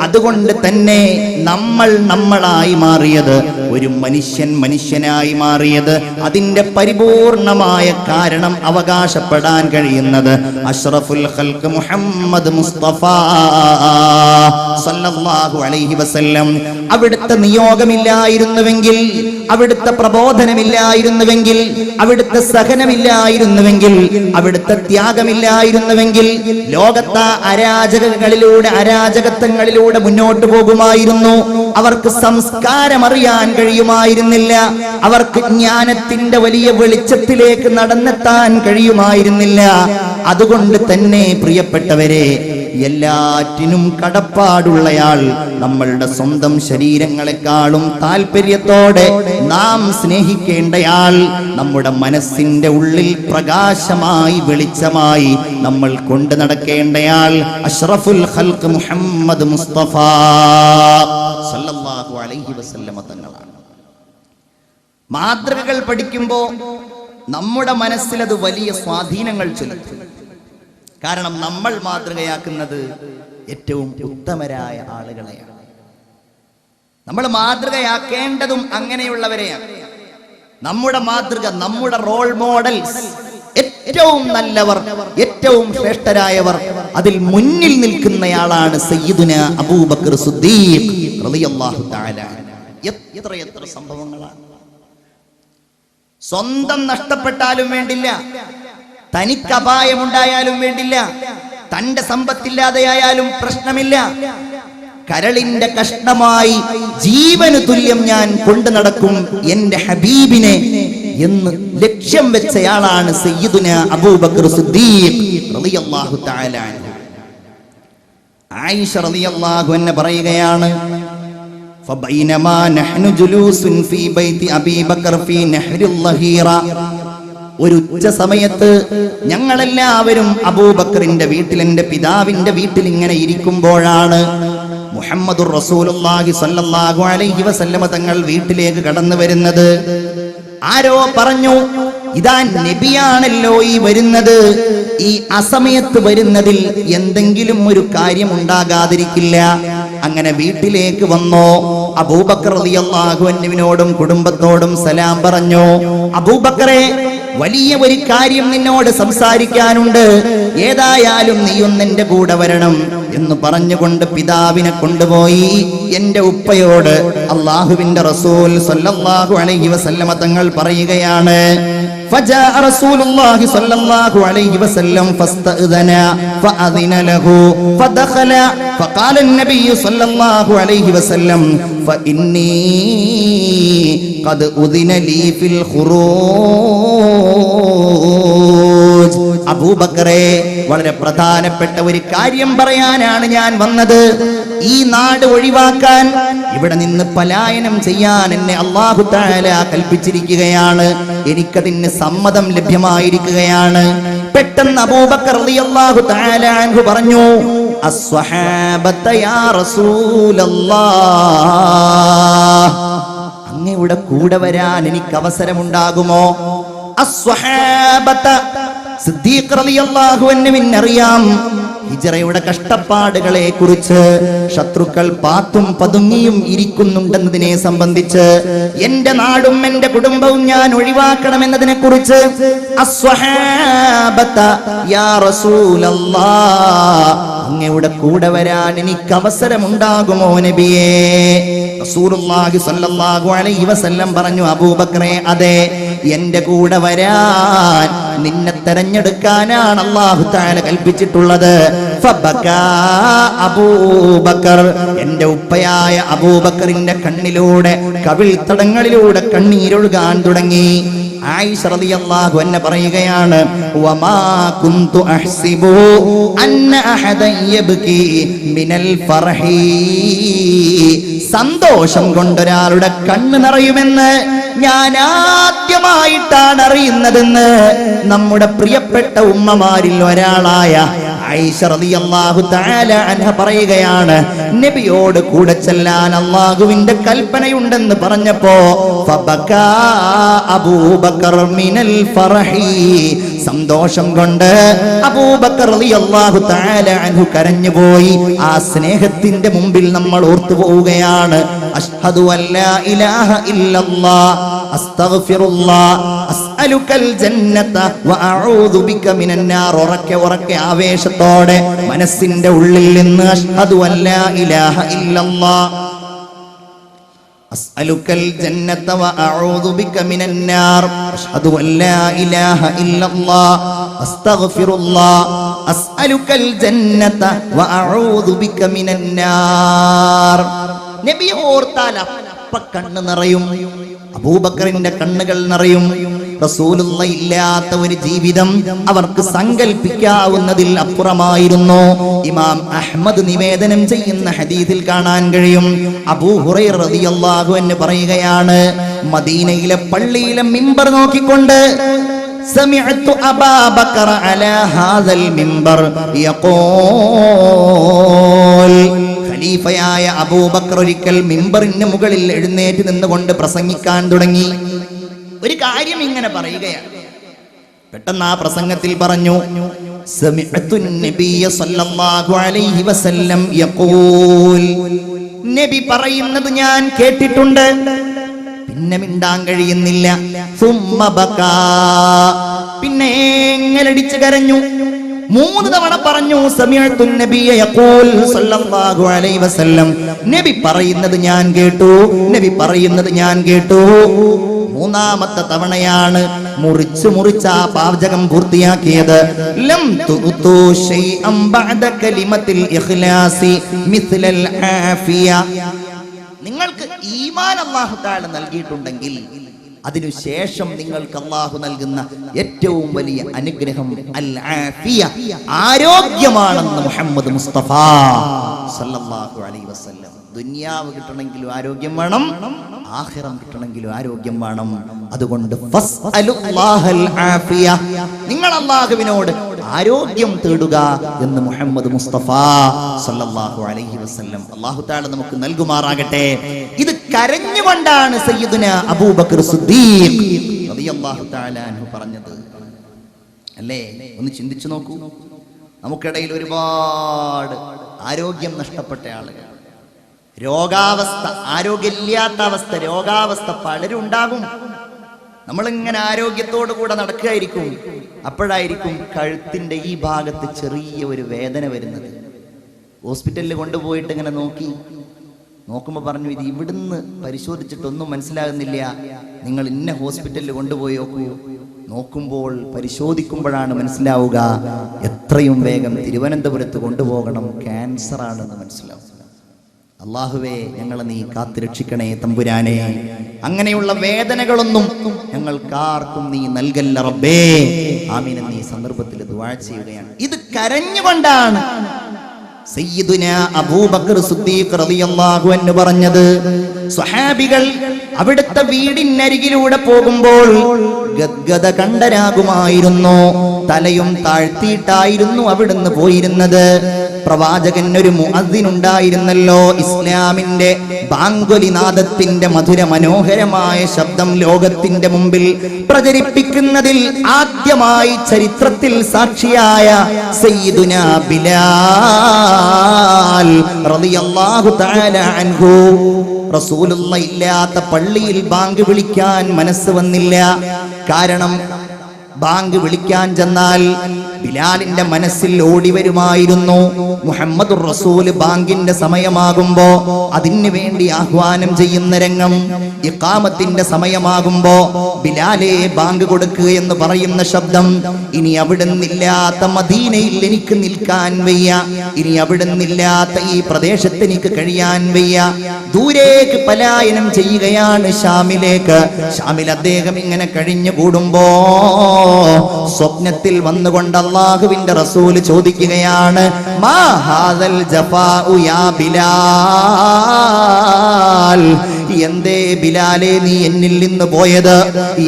അതുകൊണ്ട് തന്നെ നമ്മൾ നമ്മളായി മാറിയത്, ഒരു മനുഷ്യൻ മനുഷ്യനായി മാറിയത്, അതിന്റെ പരിപൂർണമായ കാരണം അവകാശപ്പെടാൻ കഴിയുന്നത് അഷ്റഫുൽ ഖൽഖ് മുഹമ്മദ് മുസ്തഫ സല്ലല്ലാഹു അലൈഹി വസല്ലം. അവിടുത്തെ നിയോഗമില്ലായിരുന്നുവെങ്കിൽ, അവിടുത്തെ പ്രബോധനമില്ലായിരുന്നുവെങ്കിൽ, അവിടുത്തെ സഹനമില്ലായിരുന്നുവെങ്കിൽ, അവിടുത്തെ ത്യാഗമില്ലായിരുന്നുവെങ്കിൽ ലോകത്തെ അരാജകത്വങ്ങളിലൂടെ മുന്നോട്ട് പോകുമായിരുന്നു. അവർക്ക് സംസ്കാരം അറിയാൻ കഴിയുമായിരുന്നില്ല, അവർക്ക് ജ്ഞാനത്തിന്റെ വലിയ വെളിച്ചത്തിലേക്ക് നടന്നെത്താൻ കഴിയുമായിരുന്നില്ല. അതുകൊണ്ട് തന്നെ പ്രിയപ്പെട്ടവരെ, എല്ലാറ്റിനും കടപ്പാടുള്ളയാൾ, നമ്മളുടെ സ്വന്തം ശരീരങ്ങളെക്കാളും താല്പര്യത്തോടെ നാം സ്നേഹിക്കേണ്ടയാൾ, നമ്മുടെ മനസ്സിന്റെ ഉള്ളിൽ പ്രകാശമായി വെളിച്ചമായി നമ്മൾ കൊണ്ടു നടക്കേണ്ടയാൾ അഷ്റഫുൽ ഖൽഖ് മുഹമ്മദ് മുസ്തഫ സല്ലല്ലാഹു അലൈഹി വസല്ലമ തങ്ങളാണ്. മാതൃകകൾ പഠിക്കുമ്പോൾ നമ്മുടെ മനസ്സിൽ അത് വലിയ സ്വാധീനങ്ങൾ ചെലുത്തും. കാരണം നമ്മൾ മാതൃകയാക്കുന്നത് ഏറ്റവും ഉത്തമരായ ആളുകളെയാണ്. നമ്മൾ മാതൃകയാക്കേണ്ടതും അങ്ങനെയുള്ളവരെയാണ്. നമ്മുടെ മാതൃക, നമ്മുടെ റോൾ മോഡൽസ്, ഏറ്റവും നല്ലവർ, ഏറ്റവും ശ്രേഷ്ഠരായവർ, അതിൽ മുന്നിൽ നിൽക്കുന്നയാളാണ് സയ്യിദുന അബൂബക്കർ സിദ്ദീഖ് റളിയല്ലാഹു തആല. എത്ര സംഭവങ്ങളാണ്. സ്വന്തം നഷ്ടപ്പെട്ടാലും വേണ്ടില്ല, തനിക്ക് അപായമുണ്ടായാലും വേണ്ടില്ല, തന്റെ സമ്പത്തില്ലാതെയായാലും പ്രശ്നമില്ല, കരളിന്റെ കഷ്ണമായി ജീവന് തുല്യം ഞാൻ കൊണ്ടു നടക്കും എന്റെ ഹബീബിനെ എന്ന് ലക്ഷ്യം വെച്ചയാളാണ് സയ്യിദുന അബൂബക്കർ സിദ്ദീഖ് റളിയല്ലാഹു തആല അൻഹു. ആയിഷ റളിയല്ലാഹു അൻഹ പറയുകയാണ്, ഫബൈനമാ നഹ്നു ജുലൂസുൻ ഫീ ബൈതി അബീ ബക്കർ ഫീ നഹ്രിൽ ലഹീറ. ഒരു ഉച്ച സമയത്ത് ഞങ്ങളെല്ലാവരും അബൂബക്കറിന്റെ വീട്ടിൽ, എന്റെ പിതാവിന്റെ വീട്ടിൽ ഇങ്ങനെ ഇരിക്കുമ്പോഴാണ് മുഹമ്മദുർ റസൂലുള്ളാഹി സ്വല്ലല്ലാഹു അലൈഹി വസല്ലമ തങ്ങൾ വീട്ടിലേക്ക് കടന്നു വരുന്നത്. ആരോ പറഞ്ഞു, ഇതാ നബിയാണല്ലോ ഈ വരുന്നത്, ഈ അസമയത്ത് വരുന്നതിൽ എന്തെങ്കിലും ഒരു കാര്യം ഉണ്ടാകാതിരിക്കില്ല. അങ്ങനെ വീട്ടിലേക്ക് വന്നോ. അബൂബക്കർ റളിയല്ലാഹു അൻഹുവിനോടും കുടുംബത്തോടും സലാം പറഞ്ഞു. അബൂബക്കറെ, വലിയ ഒരു കാര്യം നിന്നോട് സംസാരിക്കാനുണ്ട്, ഏതായാലും നീയൊന്ന് എന്റെ കൂടെ വരണം എന്ന് പറഞ്ഞുകൊണ്ട് പിതാവിനെ കൊണ്ടുപോയി എന്റെ ഉപ്പയോട് അള്ളാഹുവിന്റെ റസൂൽ സ്വല്ലല്ലാഹു അലൈഹി വസല്ലമ തങ്ങൾ പറയുകയാണ്, فجاء رسول الله صلى الله عليه وسلم فاستأذن فأذن له فدخل فقال النبي صلى الله عليه وسلم فإني قد أذن لي في الخروج. അബൂബക്കറെ, വളരെ പ്രധാനപ്പെട്ട ഒരു കാര്യം പറയാനാണ് ഞാൻ വന്നത്. ഈ നാട് ഒഴിവാക്കാൻ, ഇവിടെ നിന്ന് പലായനം ചെയ്യാൻ എന്നെ അല്ലാഹു തആല കൽപ്പിച്ചിരിക്കുകയാണ്. എനിക്കതിന് സമ്മതം ലഭ്യമായിരിക്കുകയാണ്. പെട്ടെന്ന് അബൂബക്കർ റളിയല്ലാഹു തആല അൻഹു പറഞ്ഞു, അസ്വഹാബത യാ റസൂലല്ലാഹ്, അങ്ങയുടെ കൂടെ വരാൻ എനിക്ക് അവസരമുണ്ടാകുമോ? അസ്വഹാബത, സിദ്ദീഖ് റളിയല്ലാഹു അൻഹുവിന് അറിയാം ഹിജ്റയുടെ കഷ്ടപ്പാടുകളെ കുറിച്ച്, ശത്രുക്കൾ പാത്തും പതുങ്ങിയും ഇരിക്കുന്നുണ്ടെന്നതിനെ സംബന്ധിച്ച്, എന്റെ നാടും എന്റെ കുടുംബവും ഞാൻ ഒഴിവാക്കണമെന്നതിനെ കുറിച്ച്. അസ്വഹാബത യാ റസൂലല്ലാഹ്, അങ്ങയുടെ കൂടെ വരാൻ എനിക്ക് അവസരമുണ്ടാകുമോ നബിയേ? റസൂലുള്ളാഹി സ്വല്ലല്ലാഹു അലൈഹി വസല്ലം പറഞ്ഞു, അബൂബക്കറെ, അതെ, എന്റെ കൂടെ വരാൻ, നിന്നെ തെരഞ്ഞെടുക്കാനാണ് അല്ലാഹു തആല കൽപ്പിച്ചിട്ടുള്ളത്. ഫബകാ അബൂബക്കർ, എന്റെ ഉപ്പയായ അബൂബക്കറിന്റെ കണ്ണിലൂടെ, കവിൾത്തടങ്ങളിലൂടെ കണ്ണീരൊഴുകാൻ തുടങ്ങി. ആയിഷ റളിയല്ലാഹു അൻഹ പറയുകയാണ്, വമാ കുന്തു അഹ്സിബു അന്ന അഹദൻ യബ്കി മിനൽ ഫർഹി, സന്തോഷം കൊണ്ടൊരാളുടെ കണ്ണ് നിറയുമെന്ന് ഞാൻ ആദ്യമായിട്ടാണ് അറിയുന്നതെന്ന് നമ്മുടെ പ്രിയപ്പെട്ട ഉമ്മമാരിൽ ഒരാളായ ആയിഷ റളിയല്ലാഹു തആല അൻഹ പറയുകയാണ്. നബിയോട് കൂടെ ചെല്ലാൻ അല്ലാഹുവിന്റെ കൽപ്പനയുണ്ടെന്ന് പറഞ്ഞപ്പോ ഫബകാ അബൂബക്കർ മിനൽ ഫർഹി, സന്തോഷം കൊണ്ട് അബൂബക്കർ റളിയല്ലാഹു തആല അൻഹു കരഞ്ഞുപോയി. ആ സ്നേഹത്തിന്റെ മുമ്പിൽ നമ്മൾ ഓർത്തു പോവുകയാണ്. അഷ്ഹദു അല്ലാ ഇലാഹ ഇല്ലല്ലാഹ് അസ്തഗ്ഫിറുല്ലാഹ് അസ്അലുകൽ ജന്നത വഅഊദു ബിക മിനൻ നാർ. ഉറക്കെ ആവേശത്തോടെ മനസ്സിന്റെ ഉള്ളിൽ നിന്ന് അഷ്ഹദു അല്ലാ ഇലാഹ ഇല്ലല്ലാഹ് അസ്അലുകൽ ജന്നത വഅഊദു ബിക മിനൻ നാർ അഷ്ഹദു അല്ലാ ഇലാഹ ഇല്ലല്ലാഹ് അസ്തഗ്ഫിറുല്ലാഹ് അസ്അലുകൽ ജന്നത വഅഊദു ബിക മിനൻ നാർ. നബി ഓർത്താൽ അപ്പ കണ്ണ് നിറയും, അബൂബക്കറിന്റെ കണ്ണുകൾ നിറയും. റസൂലുള്ള ഇല്ലാത്ത ഒരു ജീവിതം അവർക്ക് സങ്കല്പിക്കാവുന്നതിൽ അപ്പുറമായിരുന്നു. ഇമാം അഹ്മദ് നിവേദനം ചെയ്യുന്ന ഹദീസിൽ കാണാൻ കഴിയും, അബൂ ഹുറൈറ റളിയല്ലാഹു അൻഹു പറയുകയാണ്, മദീനയിലെ പള്ളിയിലെ മിമ്പർ നോക്കിക്കൊണ്ട് സമിഅതു അബാ ബക്കർ അലാ ഹാദൽ മിമ്പർ യഖൂൽ, ഖലീഫയായ അബൂബക്കർ ഒരിക്കൽ മിമ്പറിന് മുകളിൽ എഴുന്നേറ്റ് നിന്നുകൊണ്ട് പ്രസംഗിക്കാൻ തുടങ്ങി. ഒരു കാര്യം ഇങ്ങനെ പറയുകയാണ്. പെട്ടെന്ന് ആ പ്രസംഗത്തിൽ പറഞ്ഞു, സമിഅതു നബിയ സല്ലല്ലാഹു അലൈഹി വസല്ലം യഖൂൽ, നബി പറയുന്നത് ഞാൻ കേട്ടിട്ടുണ്ട്. പിന്നെ മിണ്ടാൻ കഴിയുന്നില്ല. സുമ്മ ബകാ, പിന്നെ എങ്ങലടിച്ച് കരഞ്ഞു. 3 തവണ പറഞ്ഞു, സമിഅതു നബിയ യഖൂൽ സല്ലല്ലാഹു അലൈഹി വസല്ലം, നബി പറയുന്നത് ഞാൻ കേട്ടു, നബി പറയുന്നത് ഞാൻ കേട്ടു. 3ാമത്തെ തവണയാണ് മുറിച്ച് ആ പാചകം പൂർത്തിയാക്കിയത്. ലം തുതു ശൈഅൻ ബഅദ കലിമത്തിൽ ഇഖ്ലാസി മിസ്ലൽ ആഫിയ, നിങ്ങൾക്ക് ഈമാൻ അല്ലാഹു തആല നൽകിയിട്ടുണ്ടെങ്കിൽ അതിനുശേഷം നിങ്ങൾക്ക് അല്ലാഹു നൽകുന്ന ഏറ്റവും വലിയ അനുഗ്രഹം അൽ ആഫിയ, ആരോഗ്യമാണെന്ന് മുഹമ്മദ് മുസ്തഫ സല്ലല്ലാഹു അലൈഹി വസല്ലം. ദുനിയാവ് കിട്ടണമെങ്കിലും ആരോഗ്യം വേണം, ആഖിറം കിട്ടണമെങ്കിലും ആരോഗ്യം വേണം. അതുകൊണ്ട് ഫസ്അലുല്ലാഹൽ ആഫിയ, നിങ്ങൾ അല്ലാഹുവിനോട് ആരോഗ്യം തേടുക എന്ന് മുഹമ്മദ് മുസ്തഫ സല്ലല്ലാഹു അലൈഹി വസല്ലം. അല്ലാഹു തആല നമുക്ക് നൽകുമാറാകട്ടെ. ഇത് കരഞ്ഞുകൊണ്ടാണ് സയ്യിദുന അബൂബക്കർ സിദ്ദീഖ് റളിയല്ലാഹു തആല അൻഹു പറഞ്ഞത്. അല്ലേ, ഒന്ന് ചിന്തിച്ചു നോക്കൂ. നമുക്കിടയിൽ ഒരുപാട് ആരോഗ്യം നഷ്ടപ്പെട്ട ആളുകൾ, രോഗാവസ്ഥ, ആരോഗ്യമില്ലാത്ത അവസ്ഥ, രോഗാവസ്ഥ പലരും ഉണ്ടാകും. നമ്മളിങ്ങനെ ആരോഗ്യത്തോടു കൂടെ നടക്കുകയായിരിക്കും, അപ്പോഴായിരിക്കും കഴുത്തിന്റെ ഈ ഭാഗത്ത് ചെറിയ ഒരു വേദന വരുന്നത്. ഹോസ്പിറ്റലിൽ കൊണ്ടുപോയിട്ട് ഇങ്ങനെ നോക്കുമ്പോൾ പറഞ്ഞു, ഇത് ഇവിടുന്ന് പരിശോധിച്ചിട്ടൊന്നും മനസ്സിലാകുന്നില്ല, നിങ്ങൾ ഇന്ന ഹോസ്പിറ്റലിൽ കൊണ്ടുപോയി നോക്കുമ്പോൾ പരിശോധിക്കുമ്പോഴാണ് മനസ്സിലാവുക, എത്രയും വേഗം തിരുവനന്തപുരത്ത് കൊണ്ടുപോകണം, ക്യാൻസർ ആണെന്ന് മനസ്സിലാവും. അല്ലാഹുവേ, ഞങ്ങളെ നീ കാത്തുരക്ഷിക്കണേ തമ്പുരാനെ. അങ്ങനെയുള്ള വേദനകളൊന്നും ഞങ്ങൾക്കാർക്കും നീ നൽകല്ല റബ്ബേ. ആമീൻ എന്നീ സന്ദർഭത്തിൽ ദുആ ചെയ്യുകയാണ്. ഇത് കരഞ്ഞുകൊണ്ടാണ് സയ്യിദുന അബൂബക്കർ സിദ്ദീഖ് റളിയല്ലാഹു അൻഹു പറഞ്ഞത്. സ്വഹാബികൾ അവിടുത്തെ വീടിനരികിലൂടെ പോകുമ്പോൾ ഗദ്ഗദ കണ്ടരാകുമായിരുന്നു. തലയും താഴ്ത്തിയിട്ടായിരുന്നു അവിടുന്ന് പോയിരുന്നത്. പ്രവാചകൻ ഒരു മുഅദ്ദിൻ ഉണ്ടായിരുന്നല്ലോ. ഇസ്ലാമിന്റെ ബാങ്കുലി നാദത്തിന്റെ മധുര മനോഹരമായ ശബ്ദം ലോകത്തിന്റെ മുമ്പിൽ പ്രചരിപ്പിക്കുന്നതിൽ ആദ്യമായി ചരിത്രത്തിൽ സാക്ഷിയായ സയ്യിദുന ബിലാൽ റളിയല്ലാഹു തആല അൻഹു. റസൂലുള്ള ഇല്ലാത്ത പള്ളിയിൽ ബാങ്ക് വിളിക്കാൻ മനസ്സ് വന്നില്ല. കാരണം ബാങ്ക് വിളിക്കാൻ ചെന്നാൽ ബിലാലിന്റെ മനസ്സിൽ ഓടി വരുമായിരുന്നു, മുഹമ്മദുർ റസൂൽ ബാങ്കിന്റെ സമയമാകുമ്പോ അതിനു വേണ്ടി ആഹ്വാനം ചെയ്യുന്ന രംഗം. ഇഖാമത്തിന്റെ സമയമാകുമ്പോ ബിലാലെ ബാങ്ക് കൊടുക്കുക എന്ന് പറയുന്ന ശബ്ദം. ഇനി അവിടെ നിന്നില്ലാത്ത മദീനയിൽ എനിക്ക് നിൽക്കാൻ വയ്യ, ഇനി അവിടെ നിന്നില്ലാത്ത ഈ പ്രദേശത്ത് എനിക്ക് കഴിയാൻ വയ്യ. ദൂരേക്ക് പലായനം ചെയ്യുകയാണ്, ഷാമിലേക്ക്. ഷാമിൽ അദ്ദേഹം ഇങ്ങനെ കഴിഞ്ഞു കൂടുമ്പോ സ്വപ്നത്തിൽ വന്നുകൊണ്ട് അല്ലാഹുവിന്റെ റസൂൽ ചോദിക്കുകയാണ്, മാ ഹാദൽ ജഫാഉ യാ ബിലാൽ, എന്തേ ബിലാലെ നീ എന്നിൽ നിന്ന് പോയത്?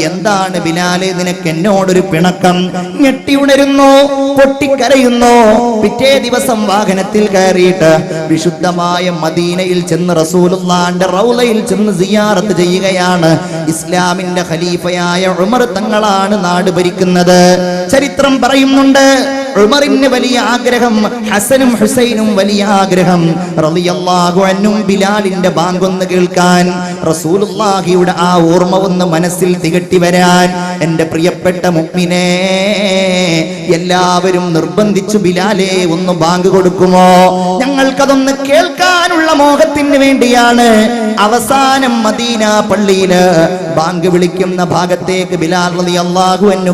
എന്താണ് ബിലാലെ നിനക്ക് എന്നോടൊരു പിണക്കം? ഞെട്ടി ഉണരുന്നു, പൊട്ടിക്കരയുന്നു. പിറ്റേ ദിവസം വാഹനത്തിൽ കയറിയിട്ട് വിശുദ്ധമായ മദീനയിൽ ചെന്ന് റസൂലുള്ളാഹിന്റെ റൗളയിൽ ചെന്ന് സിയാറത്ത് ചെയ്യുകയാണ്. ഇസ്ലാമിന്റെ ഖലീഫയായ ഉമർ തങ്ങളാണ് നാട് ഭരിക്കുന്നത്. ചരിത്രം പറയുന്നുണ്ട്, ഉമറിന് വലിയ ആഗ്രഹം, ഹസനും ഹുസൈനും വലിയ ആഗ്രഹം, റളിയല്ലാഹു അൻഹും ബിലാലിന്റെ ബാങ്കൊന്ന് കേൾക്കാൻ, റസൂലുള്ളാഹിയുടെ ആ ഓർമ്മ ഒന്ന് മനസ്സിൽ തികട്ടി വരാൻ. എന്റെ പ്രിയപ്പെട്ട മുഅ്മിനേ, എല്ലാവരും നിർബന്ധിച്ചു, ബിലാലെ ഒന്ന് ബാങ്ക് കൊടുക്കുമോ? ഞങ്ങൾക്കതൊന്ന് കേൾക്കാനുള്ള മോഹത്തിന് വേണ്ടിയാണ് അവസാനം മദീന പള്ളിയില് ബാങ്ക് വിളിക്കുന്ന ഭാഗത്തേക്ക് ബിലാൽ റളിയല്ലാഹു അൻഹു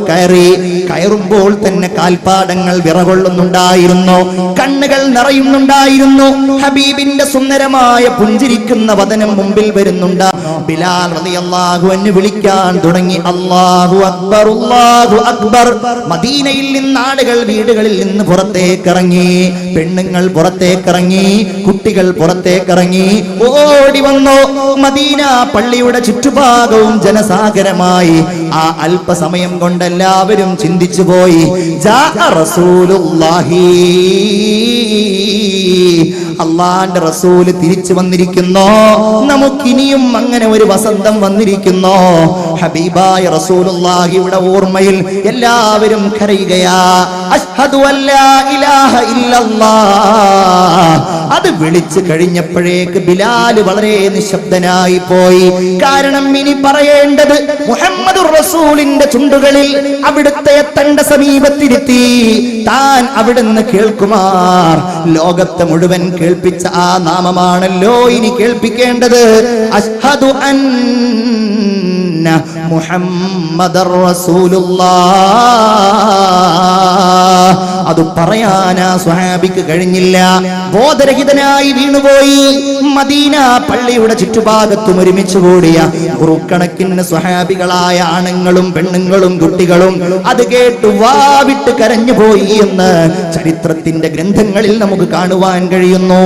കയറുമ്പോൾ തന്നെ കാൽപാദങ്ങൾ വിറകൊള്ളുന്നുണ്ടായിരുന്നു, കണ്ണുകൾ നിറയുന്നുണ്ടായിരുന്നു. ഹബീബിന്റെ സുന്ദരമായ പുഞ്ചിരിക്കുന്ന വദനം മുമ്പിൽ വരുന്നുണ്ട്. ബിലാൽ റളിയല്ലാഹു അൻഹു വിളിക്കാൻ തുടങ്ങി, അല്ലാഹു അക്ബർ, അല്ലാഹു അക്ബർ. മദീനയിൽ നിന്ന് ആളുകൾ വീടുകളിൽ നിന്ന് പുറത്തേക്കിറങ്ങി, പെണ്ണുങ്ങൾ പുറത്തേക്കിറങ്ങി, കുട്ടികൾ പുറത്തേക്കിറങ്ങി, ഓടി വന്നു. മദീന പള്ളിയുടെ ചുറ്റുഭാഗവും ജനസാഗരമായി. ആ അല്പസമയം കൊണ്ട് എല്ലാവരും ചിന്തിച്ചു പോയി, ജാഅ റസൂലുള്ളാഹി, അള്ളാന്റെ റസൂല് തിരിച്ചു വന്നിരിക്കുന്നു. നമുക്കിനിയും അങ്ങനെ ഒരു വസന്തം വന്നിരിക്കുന്നു. ഹബീബായ റസൂലുള്ളാഹിയുടെ ഓർമ്മയിൽ എല്ലാവരും കരയുകയാ. അശ്ഹദു അല്ലാ ഇലാഹ ഇല്ലല്ലാഹ്. അത് വിളിച്ചു കഴിഞ്ഞപ്പോഴേക്ക് ബിലാൽ വളരെ നിശബ്ദനായി പോയി. കാരണം ഇനി പറയേണ്ടത് മുഹമ്മദുർ റസൂലിന്റെ ചുണ്ടുകളിൽ അവിടുത്തെ തന്റെ സമീപത്തിരുത്തി താൻ അവിടുന്ന് കേൾക്കുമാർ ലോകത്തെ മുഴുവൻ കേൾപ്പിച്ച ആ നാമമാണല്ലോ ഇനി കേൾപ്പിക്കേണ്ടത്. അശ്ഹദു അന്ന മുഹമ്മദർ റസൂലുള്ളാഹ്. അത് പറയാനാ സ്വഹാബിക്ക് കഴിഞ്ഞില്ല. ബോധരഹിതനായി വീണുപോയി. മദീന പള്ളിയുടെ ചുറ്റുഭാഗത്തും ഒരുമിച്ച് കൂടിയ നൂറുകണക്കിന് സ്വഹാബികളായ ആണുങ്ങളും പെണ്ണുങ്ങളും കുട്ടികളും അത് കേട്ട് വാവിട്ട് കരഞ്ഞുപോയി എന്ന് ചരിത്രത്തിന്റെ ഗ്രന്ഥങ്ങളിൽ നമുക്ക് കാണുവാൻ കഴിയുന്നു.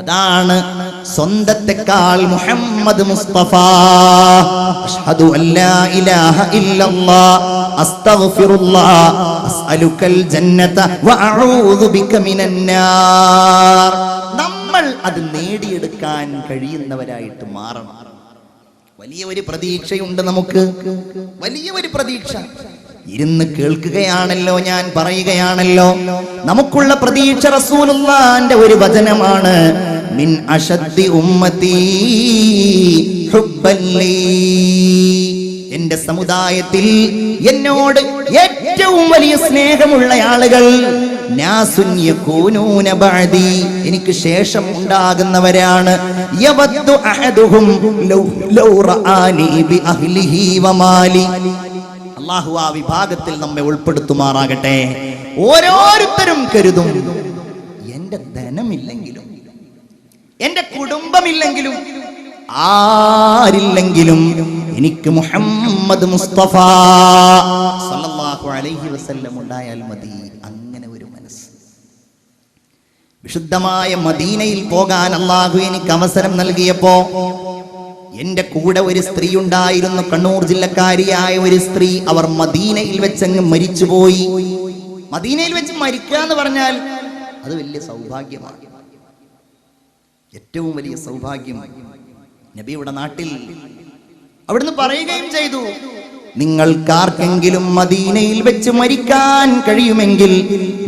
അതാണ് സ്വന്തത്തെക്കാൾ മുഹമ്മദ് മുസ്തഫ. അശ്ഹദു അല്ലാ ഇലാഹ ഇല്ലല്ലാഹ് അസ്തഗ്ഫിറുല്ലാഹ് അസ്അലുക്കൽ ജന്നത വഅഊദു ബിക മിനന്നാർ. നമ്മൾ അത് നേടിയെടുക്കാൻ കഴിയുന്നവരായിട്ട് മാറണം. വലിയ ഒരു പ്രതീക്ഷയുണ്ട് നമുക്ക്, വലിയ ഒരു പ്രതീക്ഷ. ഇരുന്ന് കേൾക്കുകയാണല്ലോ, ഞാൻ പറയുകയാണല്ലോ. നമുക്കുള്ള പ്രതീക്ഷ റസൂലുള്ളാഹിന്റെ ഒരു വചനമാണ്, മിൻ അശദ്ദി ഉമ്മത്തി ഹുബ്ബൻ ലീ. എന്റെ സമുദായത്തിൽ എന്നോട് ഏറ്റവും വലിയ സ്നേഹമുള്ള ആളുകൾ നാസുൻ യകൂനൂന ബഅദി, എനിക്ക് ശേഷം ഉണ്ടാകുന്നവരാണ്. യവദ്ദു അഹദുഹും ലൗ റആനി ബി അഹ്ലിഹി വമാലി. അല്ലാഹു ആ വിഭാഗത്തിൽ നമ്മെ ഉൾപ്പെടുത്തുമാറാകട്ടെ. ഓരോരുത്തരും കരുതും, എന്റെ ധനമില്ലെങ്കിലും എന്റെ കുടുംബമില്ലെങ്കിലും ആരില്ലെങ്കിലും എനിക്ക് മുഹമ്മദ് മുസ്തഫ സല്ലല്ലാഹു അലൈഹി വസല്ലം ഉണ്ടായാൽ മതി. അങ്ങനെ ഒരു മനസ്സ്. വിശുദ്ധമായ മദീനയിൽ പോകാൻ അല്ലാഹു എനിക്ക് അവസരം നൽകിയപ്പോ എന്റെ കൂടെ ഒരു സ്ത്രീ ഉണ്ടായിരുന്നു, കണ്ണൂർ ജില്ലക്കാരിയായ ഒരു സ്ത്രീ. അവർ മദീനയിൽ വെച്ചങ്ങ് മരിച്ചുപോയി. മദീനയിൽ വെച്ച് മരിക്കുക എന്ന് പറഞ്ഞാൽ അത് വലിയ സൗഭാഗ്യമാണ്, ഏറ്റവും വലിയ സൗഭാഗ്യം. നബിയുടെ നാട്ടിൽ അവിടുന്ന് പറയുകയും ചെയ്തു, നിങ്ങൾക്കാർക്കെങ്കിലും മദീനയിൽ വെച്ച് മരിക്കാൻ കഴിയുമെങ്കിൽ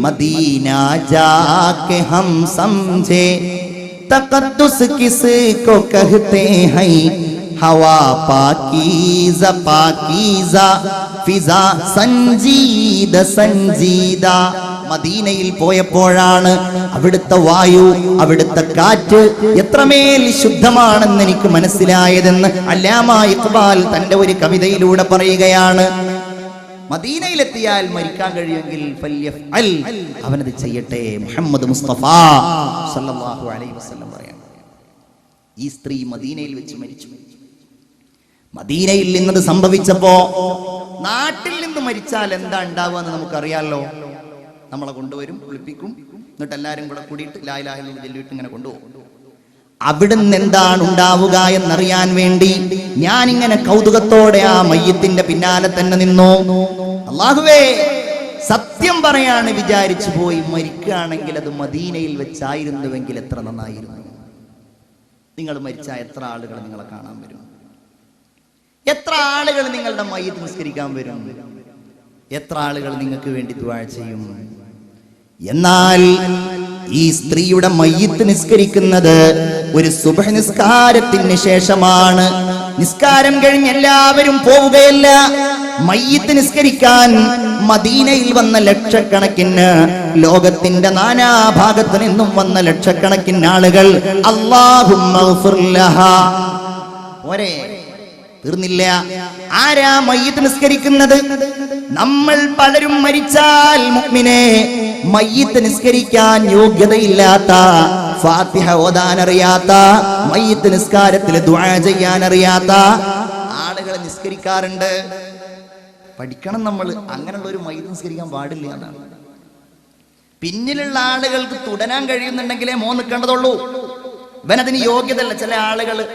മദീന ജാകെ ഹം സംജേ തഖദ്ദുസ് കിസ്കോ കഹത്തെ ഹൈ ഹവാ പാകീസ പാകീസ ഫിസാ സഞ്ജീദ സഞ്ജീദ. മദീനയിൽ പോയപ്പോഴാണ് അവിടുത്തെ വായു, അവിടുത്തെ കാറ്റ് എത്രമേൽ ശുദ്ധമാണെന്ന് എനിക്ക് മനസ്സിലായതെന്ന് അല്ലാമ ഇഖ്ബാൽ തന്റെ ഒരു കവിതയിലൂടെ പറയുകയാണ്. മദീനയിലെത്തിയാൽ മരിക്കാൻ കഴിയുമെങ്കിൽ ഫല്യഫ്അൽ, അവനത് ചെയ്യട്ടെ. മുഹമ്മദ് മുസ്തഫ സല്ലല്ലാഹു അലൈഹി വസല്ലം പറയാണ്. ഈ സ്ത്രീ മദീനയിൽ വെച്ച് മരിച്ചു. മദീനയിൽ നിന്നത് സംഭവിച്ചപ്പോ നാട്ടിൽ നിന്ന് മരിച്ചാൽ എന്താ ഉണ്ടാവുക എന്ന് നമുക്കറിയാലോ. നമ്മളെ കൊണ്ടുവരും, കുളിപ്പിക്കും, എന്നിട്ട് എല്ലാവരും കൂടെ കൂടിയിട്ട് ലാ ഇലാഹ ഇല്ലല്ലാഹ് ചൊല്ലിയിട്ട് ഇങ്ങനെ കൊണ്ടുപോകും. അവിടുന്ന് എന്താണ് ഉണ്ടാവുക എന്നറിയാൻ വേണ്ടി ഞാൻ ഇങ്ങനെ കൗതുകത്തോടെ ആ മയ്യത്തിന്റെ പിന്നാലെ തന്നെ നിന്നു. അല്ലാഹുവേ, സത്യം പറയാണ് വിചാരിച്ചു പോയി, മരിക്കുകയാണെങ്കിൽ അത് മദീനയിൽ വെച്ചായിരുന്നുവെങ്കിൽ എത്ര നന്നായിരുന്നു. നിങ്ങൾ മരിച്ച എത്ര ആളുകൾ നിങ്ങളെ കാണാൻ വരും? എത്ര ആളുകൾ നിങ്ങളുടെ മയ്യത്ത് നിസ്കരിക്കാൻ വരും? എത്ര ആളുകൾ നിങ്ങൾക്ക് വേണ്ടി ദുആ ചെയ്യും? എന്നാൽ ഈ സ്ത്രീയുടെ മയ്യിത്ത് നിസ്കരിക്കുന്നത് ഒരു സുബ്ഹ് നിസ്കാരത്തിന് ശേഷമാണ്. നിസ്കാരം കഴിഞ്ഞ് എല്ലാവരും പോവുകയല്ല. മയ്യിത്ത് നിസ്കരിക്കാൻ മദീനയിൽ വന്ന ലക്ഷക്കണക്കിന്, ലോകത്തിന്റെ നാനാഭാഗത്തു നിന്നും വന്ന ലക്ഷക്കണക്കിന് ആളുകൾ അല്ലാഹുമ്മ ഗ്ഫിർ ലഹാ, ഒരേ തീർന്നില്ല. ആരാ മയ്യിത്ത് നിസ്കരിക്കുന്നത്? നമ്മൾ പലരും മരിച്ചാൽ മുഅ്മിനെ മയ്യിത്ത് നിസ്കരിക്കാൻ യോഗ്യതയില്ലാത്ത, ഫാത്തിഹ ഓതാൻ അറിയാത്ത, മയ്യിത്ത് നിസ്കാരത്തിൽ ദുആ ചെയ്യാൻ അറിയാത്ത ആളുകൾ നിസ്കരിക്കാറുണ്ട്. പഠിക്കണം നമ്മൾ. അങ്ങനെയുള്ള ഒരു മയ്യിത്ത് നിസ്കരിക്കാൻ പാടില്ല എന്നാണ്. പിന്നിലുള്ള ആളുകൾക്ക് തുടരാൻ കഴിയുന്നുണ്ടെങ്കിലേ മോൻ നിൽക്കേണ്ടതുള്ളൂ. ഇവനതിന് യോഗ്യതല്ല. ചില ആളുകൾ